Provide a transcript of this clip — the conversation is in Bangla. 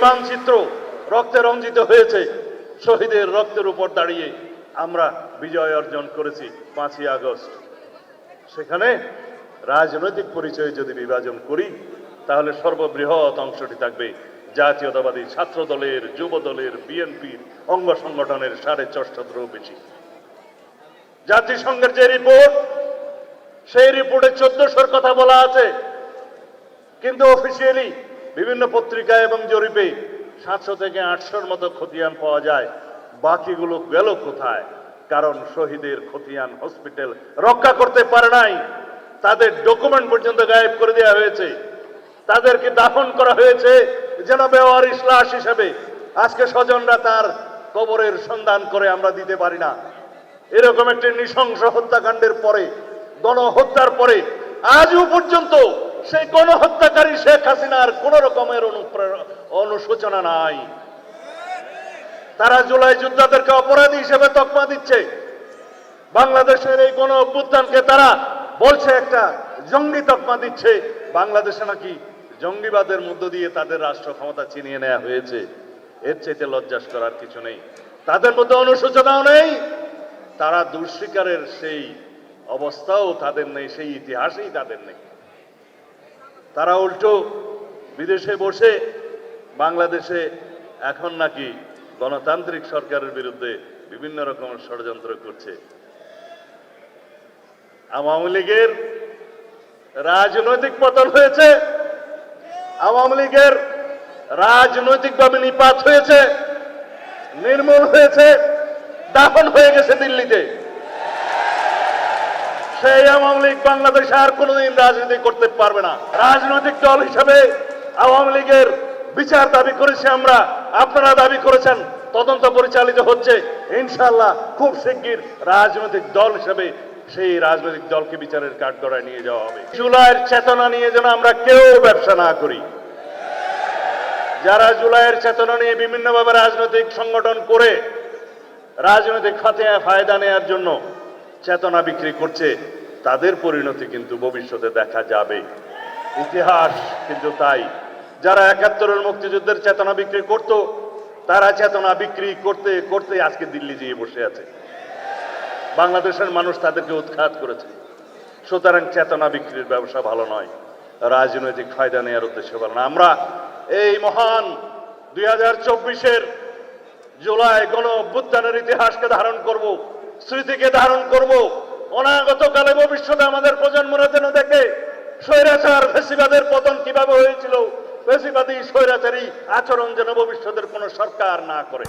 মানচিত্র রক্তে রঞ্জিত হয়েছে। শহীদের রক্তের উপর দাঁড়িয়ে আমরা বিজয় অর্জন করেছি 5ই আগস্ট। সেখানে রাজনৈতিক পরিচয় যদি বিভাজন করি, তাহলে সর্ববৃহৎ অংশটি থাকবে জাতীয়তাবাদী ছাত্র দলের, যুব দলের, বিএনপির অঙ্গ সংগঠনের 4.5 বেশি। জাতিসংঘের যে রিপোর্ট, সেই রিপোর্টে 1400-র কথা বলা আছে, কিন্তু অফিসিয়ালি বিভিন্ন পত্রিকায় এবং জরিপে 700 থেকে 800-র মতো খতিয়ান পাওয়া যায়। বাকিগুলো গেল কোথায়? কারণ শহীদের খতিয়ান হসপিটাল রক্ষা করতে পারে নাই। তাদের ডকুমেন্ট পর্যন্ত গায়েব করে দেওয়া হয়েছে। তাদেরকে দাফন করা হয়েছে যেন বেওয়ারিশ লাশ হিসেবে। আজকে স্বজনরা তার কবরের সন্ধান করে আমরা দিতে পারি না। এরকম একটি নৃশংস হত্যাকাণ্ডের পরে, গণহত্যার পরে আজও পর্যন্ত সেই গণহত্যাকারী শেখ হাসিনার কোন রকমের অনুশোচনা নাই। তারা জুলাই যোদ্ধাদেরকে অপরাধী হিসেবে তকমা দিচ্ছে। বাংলাদেশের এই গণ অভ্যুত্থানকে তারা বলছে একটা জঙ্গি তকমা দিচ্ছে। বাংলাদেশে নাকি জঙ্গিবাদের মধ্য দিয়ে তাদের রাষ্ট্র ক্ষমতা ছিনিয়ে নেওয়া হয়েছে। এর চাইতে লজ্জাস করার কিছু নেই। তাদের মধ্যে অনুশোচনাও নেই, তারা দুঃস্বীকারের সেই অবস্থাও তাদের নেই, সেই ইতিহাসেই তাদের নেই। তারা উল্টো বিদেশে বসে বাংলাদেশে এখন নাকি গণতান্ত্রিক সরকারের বিরুদ্ধে বিভিন্ন রকমের ষড়যন্ত্র করছে। আওয়ামী লীগের রাজনৈতিক পতন হয়েছে, আওয়ামী লীগের রাজনৈতিকভাবে নিপাত হয়েছে, নির্মূল হয়েছে, দাফন হয়ে গেছে দিল্লিতে। সেই আওয়ামী লীগ বাংলাদেশে আর কোনোদিন রাজনীতি করতে পারবে না। রাজনৈতিক দল হিসেবে আওয়ামী লীগের বিচার দাবি করেছি আমরা, আপনারা দাবি করেছেন, তদন্ত পরিচালিত হচ্ছে। ইনশাআল্লাহ খুব শিগগির রাজনৈতিক দল হিসেবে সেই রাজনৈতিক দলকে বিচারের কাঠগড়ায় নিয়ে যাওয়া হবে। জুলাইয়ের চেতনা নিয়ে যেন আমরা কেউ ব্যবসা না করি। যারা জুলাইয়ের চেতনা নিয়ে বিভিন্নভাবে রাজনৈতিক সংগঠন করে রাজনৈতিক ফায়দা নেওয়ার জন্য চেতনা বিক্রি করছে, তাদের পরিণতি কিন্তু ভবিষ্যতে দেখা যাবে। ইতিহাস কিন্তু তাই। যারা 71-এর মুক্তিযুদ্ধের চেতনা বিক্রি করত, তারা চেতনা বিক্রি করতে করতে আজকে দিল্লি গিয়ে বসে আছে। বাংলাদেশের মানুষ তাদেরকে উৎখাত করেছে। সুতরাং চেতনা বিক্রির ব্যবসা ভালো নয়, রাজনৈতিক ফায়দা নেওয়ার উদ্দেশ্যে ভালো না। আমরা এই মহান 2024-এর জুলাই গণ অভ্যুত্থানের ইতিহাসকে ধারণ করব, স্মৃতিকে ধারণ করব। অনাগত কালে ভবিষ্যতে আমাদের প্রজন্মরা যেন দেখে স্বৈরাচার ফ্যাসিবাদের পতন কিভাবে হয়েছিল, ফ্যাসিবাদী স্বৈরাচারী আচরণ যেন ভবিষ্যতের কোন সরকার না করে।